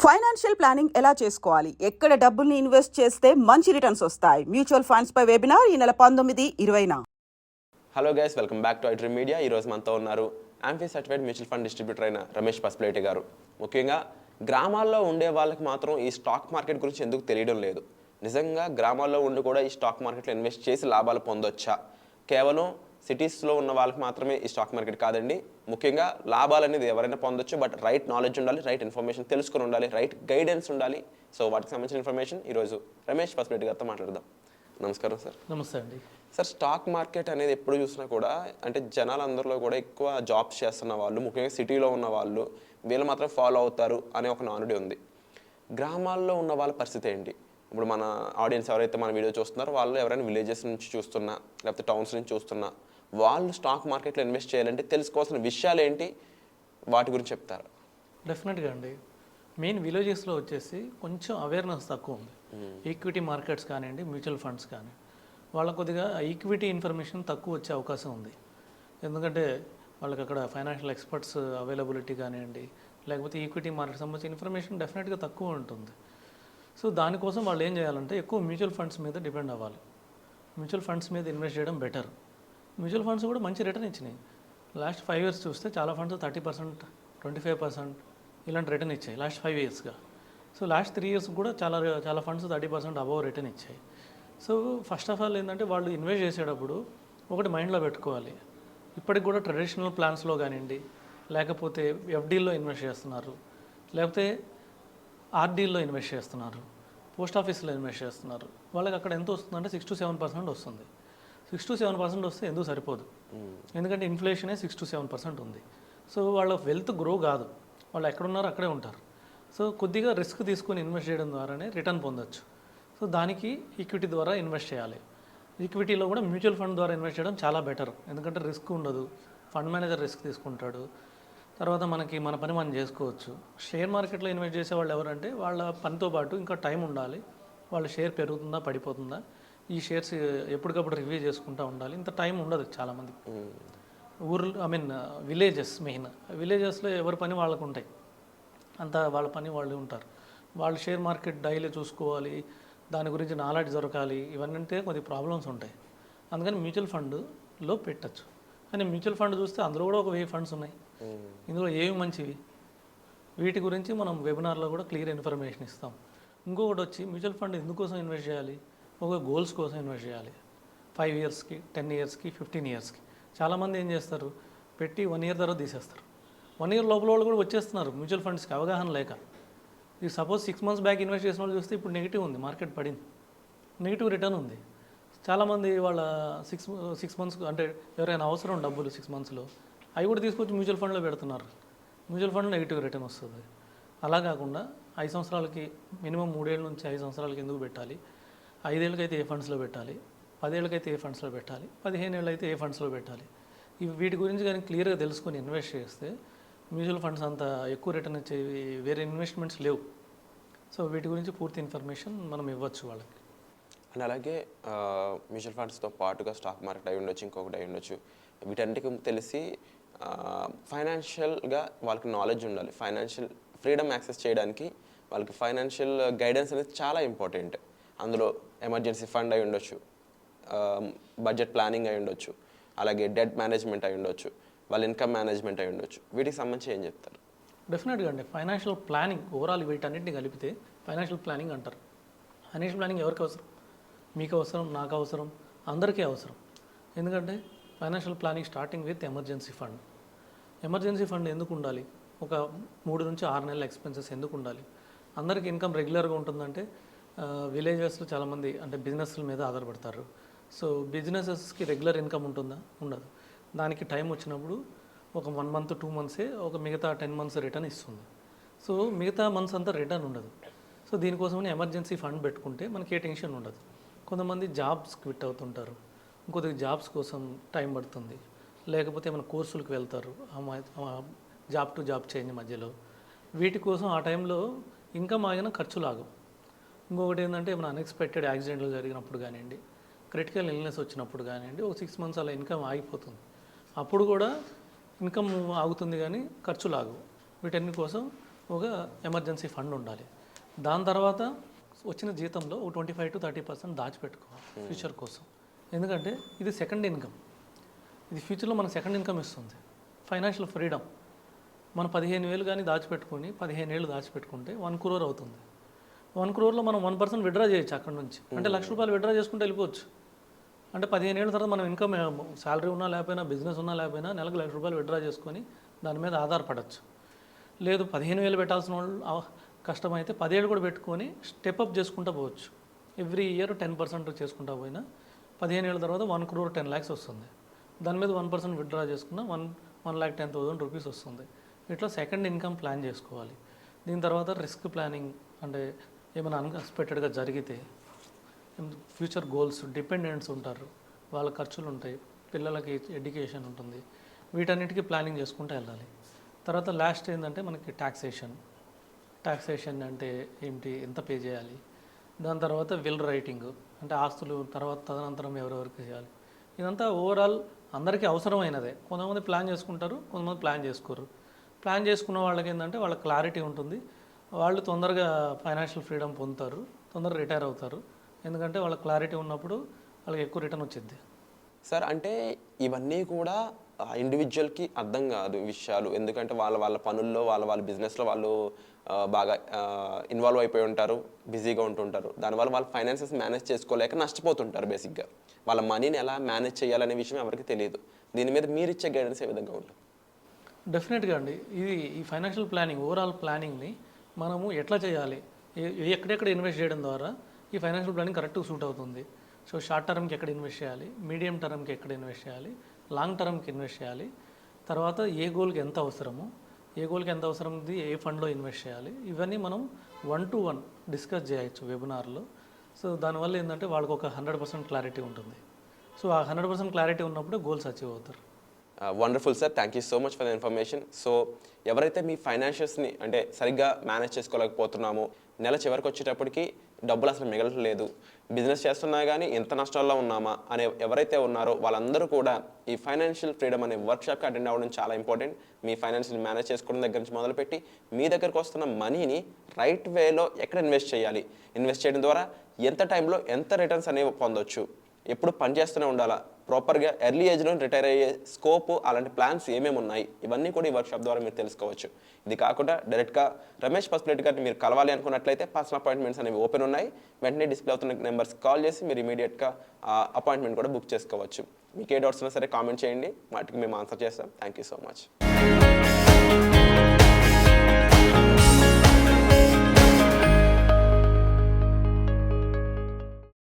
Financial planning ఎలా చేసుకోవాలి, ఎక్కడ డబ్బుల్ని ఇన్వెస్ట్ చేస్తే మంచి రిటర్న్స్ వస్తాయి, మ్యూచువల్ ఫండ్స్ పై వెబినార్ ఈ నెల 19-20న. Hello guys, welcome back to iDream media. ఈరోజు మనతో ఉన్నారు AMFI certified mutual fund distributor అయిన రమేష్ పస్ప్లేటి గారు. ముఖ్యంగా గ్రామాల్లో ఉండే వాళ్ళకి మాత్రం ఈ స్టాక్ మార్కెట్ గురించి ఎందుకు తెలియడం లేదు. నిజంగా గ్రామాల్లో ఉండి కూడా ఈ స్టాక్ మార్కెట్లో ఇన్వెస్ట్ చేసి లాభాలు పొందొచ్చా? కేవలం సిటీస్లో ఉన్న వాళ్ళకి మాత్రమే ఈ స్టాక్ మార్కెట్ కాదండి. ముఖ్యంగా లాభాలు అనేది ఎవరైనా పొందొచ్చు, బట్ రైట్ నాలెడ్జ్ ఉండాలి, రైట్ ఇన్ఫర్మేషన్ తెలుసుకుని ఉండాలి, రైట్ గైడెన్స్ ఉండాలి. సో వాటికి సంబంధించిన ఇన్ఫర్మేషన్ ఈరోజు రమేష్ పస్ప్లేటి గారితో మాట్లాడదాం. నమస్కారం సార్. నమస్తే అండి. సార్, స్టాక్ మార్కెట్ అనేది ఎప్పుడు చూసినా కూడా అంటే జనాలందరిలో కూడా ఎక్కువ జాబ్స్ చేస్తున్న వాళ్ళు, ముఖ్యంగా సిటీలో ఉన్న వాళ్ళు వీళ్ళు మాత్రం ఫాలో అవుతారు అనే ఒక నానుడి ఉంది. గ్రామాల్లో ఉన్న వాళ్ళ పరిస్థితి ఏంటి? ఇప్పుడు మన ఆడియన్స్ ఎవరైతే మన వీడియో చూస్తున్నారో వాళ్ళు ఎవరైనా విలేజెస్ నుంచి చూస్తున్నా లేకపోతే టౌన్స్ నుంచి చూస్తున్నా వాళ్ళు స్టాక్ మార్కెట్లో ఇన్వెస్ట్ చేయాలంటే తెలుసుకోవాల్సిన విషయాలు ఏంటి, వాటి గురించి చెప్తారు? డెఫినెట్గా అండి. మెయిన్ విలేజెస్లో వచ్చేసి కొంచెం అవేర్నెస్ తక్కువ ఉంది. ఈక్విటీ మార్కెట్స్ కానివ్వండి, మ్యూచువల్ ఫండ్స్ కానీ వాళ్ళకు కొద్దిగా ఈక్విటీ ఇన్ఫర్మేషన్ తక్కువ వచ్చే అవకాశం ఉంది. ఎందుకంటే వాళ్ళకి అక్కడ ఫైనాన్షియల్ ఎక్స్పర్ట్స్ అవైలబిలిటీ కానివ్వండి, లేకపోతే ఈక్విటీ మార్కెట్ సంబంధించిన ఇన్ఫర్మేషన్ డెఫినెట్గా తక్కువ ఉంటుంది. సో దానికోసం వాళ్ళు ఏం చేయాలంటే ఎక్కువ మ్యూచువల్ ఫండ్స్ మీద డిపెండ్ అవ్వాలి. మ్యూచువల్ ఫండ్స్ మీద ఇన్వెస్ట్ చేయడం బెటర్. మ్యూచువల్ ఫండ్స్ కూడా మంచి రిటర్న్ ఇచ్చినాయి. లాస్ట్ 5 years చూస్తే చాలా ఫండ్స్ 30%, 25% ఇలాంటి రిటర్న్ ఇచ్చాయి లాస్ట్ 5 yearsగా. సో లాస్ట్ 3 years కూడా చాలా ఫండ్స్ 30% అబవ్ రిటర్న్ ఇచ్చాయి. సో ఫస్ట్ ఆఫ్ ఆల్ ఏంటంటే వాళ్ళు ఇన్వెస్ట్ చేసేటప్పుడు ఒకటి మైండ్లో పెట్టుకోవాలి. ఇప్పటికి కూడా ట్రెడిషనల్ ప్లాన్స్లో కానివ్వండి, లేకపోతే ఎఫ్డీల్లో ఇన్వెస్ట్ చేస్తున్నారు, లేకపోతే ఆర్డీల్లో ఇన్వెస్ట్ చేస్తున్నారు, పోస్ట్ ఆఫీస్లో ఇన్వెస్ట్ చేస్తున్నారు. వాళ్ళకి అక్కడ ఎంత వస్తుందంటే 6-7% వస్తుంది. 6-7% వస్తే ఎందుకు సరిపోదు, ఎందుకంటే ఇన్ఫ్లేషనే 6-7% ఉంది. సో వాళ్ళ వెల్త్ గ్రో కాదు, వాళ్ళు ఎక్కడున్నారో అక్కడే ఉంటారు. సో కొద్దిగా రిస్క్ తీసుకొని ఇన్వెస్ట్ చేయడం ద్వారానే రిటర్న్ పొందొచ్చు. సో దానికి ఈక్విటీ ద్వారా ఇన్వెస్ట్ చేయాలి. ఈక్విటీలో కూడా మ్యూచువల్ ఫండ్ ద్వారా ఇన్వెస్ట్ చేయడం చాలా బెటర్, ఎందుకంటే రిస్క్ ఉండదు. ఫండ్ మేనేజర్ రిస్క్ తీసుకుంటాడు, తర్వాత మన పని మనం చేసుకోవచ్చు. షేర్ మార్కెట్లో ఇన్వెస్ట్ చేసే వాళ్ళు ఎవరంటే వాళ్ళ పనితో పాటు ఇంకా టైం ఉండాలి. వాళ్ళ షేర్ పెరుగుతుందా పడిపోతుందా, ఈ షేర్స్ ఎప్పటికప్పుడు రివ్యూ చేసుకుంటూ ఉండాలి. ఇంత టైం ఉండదు చాలామంది. విలేజెస్లో ఎవరి పని వాళ్ళకు ఉంటాయి, అంతా వాళ్ళ పని వాళ్ళు ఉంటారు. వాళ్ళు షేర్ మార్కెట్ డైలీ చూసుకోవాలి, దాని గురించి నాలెడ్జ్ దొరకాలి, ఇవన్నీ అంటే కొద్ది ప్రాబ్లమ్స్ ఉంటాయి. అందుకని మ్యూచువల్ ఫండ్లో పెట్టచ్చు. కానీ మ్యూచువల్ ఫండ్ చూస్తే అందులో కూడా ఒక 1000 ఫండ్స్ ఉన్నాయి. ఇందులో ఏవి మంచివి, వీటి గురించి మనం వెబినార్లో కూడా క్లియర్ ఇన్ఫర్మేషన్ ఇస్తాం. ఇంకొకటి వచ్చి మ్యూచువల్ ఫండ్ ఎందుకోసం ఇన్వెస్ట్ చేయాలి, ఒక గోల్స్ కోసం ఇన్వెస్ట్ చేయాలి. 5 yearsకి, 10 yearsకి, 15 yearsకి. చాలామంది ఏం చేస్తారు, పెట్టి 1 year తర్వాత తీసేస్తారు. 1 year లోపల వాళ్ళు కూడా వచ్చేస్తున్నారు మ్యూచువల్ ఫండ్స్కి అవగాహన లేక. ఇది సపోజ్ 6 months బ్యాక్ ఇన్వెస్ట్ చేసిన వాళ్ళు చూస్తే ఇప్పుడు నెగిటివ్ ఉంది, మార్కెట్ పడింది, నెగిటివ్ రిటర్న్ ఉంది. చాలామంది వాళ్ళ 6 months అంటే ఎవరైనా అవసరం డబ్బులు 6 monthsలో అవి కూడా తీసుకొచ్చి మ్యూచువల్ ఫండ్లో పెడుతున్నారు. మ్యూచువల్ ఫండ్లో నెగిటివ్ రిటర్న్ వస్తుంది. అలా కాకుండా 5 సంవత్సరాలకి మినిమం 3 ఏళ్ళ నుంచి 5 సంవత్సరాలకి ఎందుకు పెట్టాలి, 5 ఏళ్ళకైతే ఏ ఫండ్స్లో పెట్టాలి, 10 ఏళ్ళకైతే ఏ ఫండ్స్లో పెట్టాలి, 15 ఏళ్ళు అయితే ఏ ఫండ్స్లో పెట్టాలి, వీటి గురించి కానీ క్లియర్గా తెలుసుకొని ఇన్వెస్ట్ చేస్తే మ్యూచువల్ ఫండ్స్ అంత ఎక్కువ రిటర్న్ ఇచ్చేవి వేరే ఇన్వెస్ట్మెంట్స్ లేవు. సో వీటి గురించి పూర్తి ఇన్ఫర్మేషన్ మనం ఇవ్వచ్చు వాళ్ళకి. అండ్ అలాగే మ్యూచువల్ ఫండ్స్తో పాటుగా స్టాక్ మార్కెట్ అయి ఉండొచ్చు, ఇంకొకటి అయి ఉండొచ్చు. వీటన్నిటికి తెలిసి ఫైనాన్షియల్గా వాళ్ళకి నాలెడ్జ్ ఉండాలి. ఫైనాన్షియల్ ఫ్రీడమ్ యాక్సెస్ చేయడానికి వాళ్ళకి ఫైనాన్షియల్ గైడెన్స్ అనేది చాలా ఇంపార్టెంట్. అందులో ఎమర్జెన్సీ ఫండ్ అయి ఉండొచ్చు, బడ్జెట్ ప్లానింగ్ అయి ఉండొచ్చు, అలాగే డెట్ మేనేజ్మెంట్ అయి ఉండొచ్చు, వాళ్ళ ఇన్కమ్ మేనేజ్మెంట్ అయి ఉండొచ్చు. వీటికి సంబంధించి ఏం చెప్తారు? డెఫినెట్గా అండి, ఫైనాన్షియల్ ప్లానింగ్ ఓవరాల్ వీటన్నిటిని కలిపితే ఫైనాన్షియల్ ప్లానింగ్ అంటారు. ఫైనాన్షియల్ ప్లానింగ్ ఎవరికి అవసరం, మీకు అవసరం, నాకు అవసరం, అందరికీ అవసరం. ఎందుకంటే financial planning starting with emergency fund. Emergency fund ఎందుకు ఉండాలి, ఒక 3 నుంచి 6 నెలల ఎక్స్పెన్సెస్ ఎందుకు ఉండాలి? అందరికీ ఇన్కమ్ రెగ్యులర్గా ఉంటుందంటే విలేజెస్లో చాలామంది అంటే బిజినెస్ల మీద ఆధారపడతారు. సో బిజినెసెస్కి రెగ్యులర్ ఇన్కమ్ ఉంటుందా, ఉండదు. దానికి టైం వచ్చినప్పుడు ఒక 1 month 2 months ఒక మిగతా 10 months రిటర్న్ ఇస్తుంది. సో మిగతా మంత్స్ అంతా రిటర్న్ ఉండదు. సో దీనికోసమని ఎమర్జెన్సీ ఫండ్ పెట్టుకుంటే మనకి ఏ టెన్షన్ ఉండదు. కొంతమంది జాబ్స్ క్విట్ అవుతుంటారు, ఇంకొద్దిగా జాబ్స్ కోసం టైం పడుతుంది, లేకపోతే ఏమైనా కోర్సులకు వెళ్తారు, జాబ్ టు జాబ్ చేంజ్ మధ్యలో. వీటి కోసం ఆ టైంలో ఇన్కమ్ ఆగిన ఖర్చులు ఆగవు. ఇంకొకటి ఏంటంటే ఏమైనా అన్ఎక్స్పెక్టెడ్ యాక్సిడెంట్లు జరిగినప్పుడు కానివ్వండి, క్రిటికల్ ఇల్నెస్ వచ్చినప్పుడు కానివ్వండి, ఒక 6 months అలా ఇన్కమ్ ఆగిపోతుంది. అప్పుడు కూడా ఇన్కమ్ ఆగుతుంది కానీ ఖర్చులు ఆగవు. వీటన్ని కోసం ఒక ఎమర్జెన్సీ ఫండ్ ఉండాలి. దాని తర్వాత వచ్చిన జీతంలో 25 to 30% దాచిపెట్టుకోవాలి ఫ్యూచర్ కోసం. ఎందుకంటే ఇది సెకండ్ ఇన్కమ్, ఇది ఫ్యూచర్లో మనకు సెకండ్ ఇన్కమ్ ఇస్తుంది. Financial freedom. మనం 15,000 కానీ దాచిపెట్టుకొని 15 ఏళ్ళు దాచిపెట్టుకుంటే 1 crore అవుతుంది. 1 crore మనం 1% విడ్రా చేయొచ్చు అక్కడ నుంచి. అంటే ₹1,00,000 విడ్రా చేసుకుంటే వెళ్ళిపోవచ్చు. అంటే 15 ఏళ్ళ తర్వాత మనం ఇన్కమ్ శాలరీ ఉన్నా లేకపోయినా, బిజినెస్ ఉన్నా లేకపోయినా నెలకు ₹1,00,000 విడ్రా చేసుకొని దాని మీద ఆధారపడవచ్చు. లేదు 15,000 పెట్టాల్సిన వాళ్ళు కష్టమైతే 10 ఏళ్ళు కూడా పెట్టుకొని స్టెప్అప్ చేసుకుంటూ పోవచ్చు. ఎవ్రీ ఇయర్ 10% చేసుకుంటా పోయినా 15 ఏళ్ళ తర్వాత 1 crore 10 lakhs వస్తుంది. దాని మీద 1% విత్డ్రా చేసుకున్న 1,10,000 రూపీస్ వస్తుంది. ఇట్లా సెకండ్ ఇన్కమ్ ప్లాన్ చేసుకోవాలి. దీని తర్వాత రిస్క్ ప్లానింగ్, అంటే ఏమైనా అన్ఎక్స్పెక్టెడ్గా జరిగితే ఫ్యూచర్ గోల్స్, డిపెండెంట్స్ ఉంటారు, వాళ్ళ ఖర్చులు ఉంటాయి, పిల్లలకి ఎడ్యుకేషన్ ఉంటుంది, వీటన్నిటికీ ప్లానింగ్ చేసుకుంటూ వెళ్ళాలి. తర్వాత లాస్ట్ ఏంటంటే మనకి ట్యాక్సేషన్ అంటే ఏంటి, ఎంత పే చేయాలి. దాని తర్వాత విల్ రైటింగ్, అంటే ఆస్తులు తర్వాత తదనంతరం ఎవరెవరికి చేయాలి. ఇదంతా ఓవరాల్ అందరికీ అవసరమైనదే. కొంతమంది ప్లాన్ చేసుకుంటారు, కొంతమంది ప్లాన్ చేసుకోరు. ప్లాన్ చేసుకున్న వాళ్ళకి ఏంటంటే వాళ్ళ క్లారిటీ ఉంటుంది, వాళ్ళు తొందరగా ఫైనాన్షియల్ ఫ్రీడమ్ పొందుతారు, తొందరగా రిటైర్ అవుతారు. ఎందుకంటే వాళ్ళ క్లారిటీ ఉన్నప్పుడు వాళ్ళకి ఎక్కువ రిటర్న్ వచ్చింది. సార్ అంటే ఇవన్నీ కూడా ఇండివిజువల్కి అర్థం కాదు విషయాలు, ఎందుకంటే వాళ్ళ పనుల్లో వాళ్ళ బిజినెస్లో వాళ్ళు బాగా ఇన్వాల్వ్ అయిపోయి ఉంటారు, బిజీగా ఉంటుంటారు. దానివల్ల వాళ్ళ ఫైనాన్సెస్ మేనేజ్ చేసుకోలేక నష్టపోతుంటారు. బేసిక్గా వాళ్ళ మనీని ఎలా మేనేజ్ చేయాలనే విషయం ఎవరికి తెలియదు. దీని మీద మీరు ఇచ్చే గైడెన్స్ ఏ విధంగా ఉంటుంది? డెఫినెట్గా అండి, ఈ ఫైనాన్షియల్ ప్లానింగ్, ఓవరాల్ ప్లానింగ్ని మనము ఎట్లా చేయాలి, ఎక్కడెక్కడ ఇన్వెస్ట్ చేయడం ద్వారా ఈ ఫైనాన్షియల్ ప్లానింగ్ కరెక్ట్గా సూట్ అవుతుంది. సో షార్ట్ టర్మ్కి ఎక్కడ ఇన్వెస్ట్ చేయాలి, మీడియం టర్మ్కి ఎక్కడ ఇన్వెస్ట్ చేయాలి, లాంగ్ టర్మ్కి ఇన్వెస్ట్ చేయాలి, తర్వాత ఏ గోల్కి ఎంత అవసరము, ఏ గోల్కి ఎంత అవసరం ఉంది, ఏ ఫండ్లో ఇన్వెస్ట్ చేయాలి, ఇవన్నీ మనం 1-to-1 డిస్కస్ చేయొచ్చు వెబినార్లో. సో దానివల్ల ఏంటంటే వాళ్ళకి ఒక 100% క్లారిటీ ఉంటుంది. సో ఆ 100% క్లారిటీ ఉన్నప్పుడు గోల్స్ అచీవ్ అవుతారు. Wonderful sir, thank you so much for the information. So ఎవరైతే మీ ఫైనాన్షియల్స్ని అంటే సరిగ్గా మేనేజ్ చేసుకోలేకపోతున్నామో, నెల చివరికి వచ్చేటప్పటికి డబ్బులు అసలు మిగలట్లేదు, బిజినెస్ చేస్తున్నా కానీ ఎంత నష్టాల్లో ఉన్నామా అనే ఎవరైతే ఉన్నారో వాళ్ళందరూ కూడా ఈ ఫైనాన్షియల్ ఫ్రీడమ్ అనే వర్క్షాప్కి అటెండ్ అవ్వడం చాలా ఇంపార్టెంట్. మీ ఫైనాన్షియల్ మేనేజ్ చేసుకోవడం దగ్గర నుంచి మొదలుపెట్టి మీ దగ్గరకు వస్తున్న మనీని రైట్ వేలో ఎక్కడ ఇన్వెస్ట్ చేయాలి, ఇన్వెస్ట్ చేయడం ద్వారా ఎంత టైంలో ఎంత రిటర్న్స్ అనేవి పొందొచ్చు, ఎప్పుడు పనిచేస్తూనే ఉండాలా, ప్రాపర్గా ఎర్లీ ఏజ్లో రిటైర్ అయ్యే స్కోప్, అలాంటి ప్లాన్స్ ఏమేమి ఉన్నాయి, ఇవన్నీ కూడా ఈ వర్క్షాప్ ద్వారా మీరు తెలుసుకోవచ్చు. ఇది కాకుండా డైరెక్ట్గా రమేష్ పసుపులేటి గారిని మీరు కలవాలి అనుకున్నట్లయితే పర్సనల్ అపాయింట్మెంట్స్ అనేవి ఓపెన్ ఉన్నాయి. వెంటనే డిస్ప్లే అవుతున్న నెంబర్స్ కాల్ చేసి మీరు ఇమీడియట్గా అపాయింట్మెంట్ కూడా బుక్ చేసుకోవచ్చు. మీకు ఏ డౌట్స్ ఉన్నా సరే కామెంట్ చేయండి, వాటికి మేము ఆన్సర్ చేస్తాం. Thank you so much.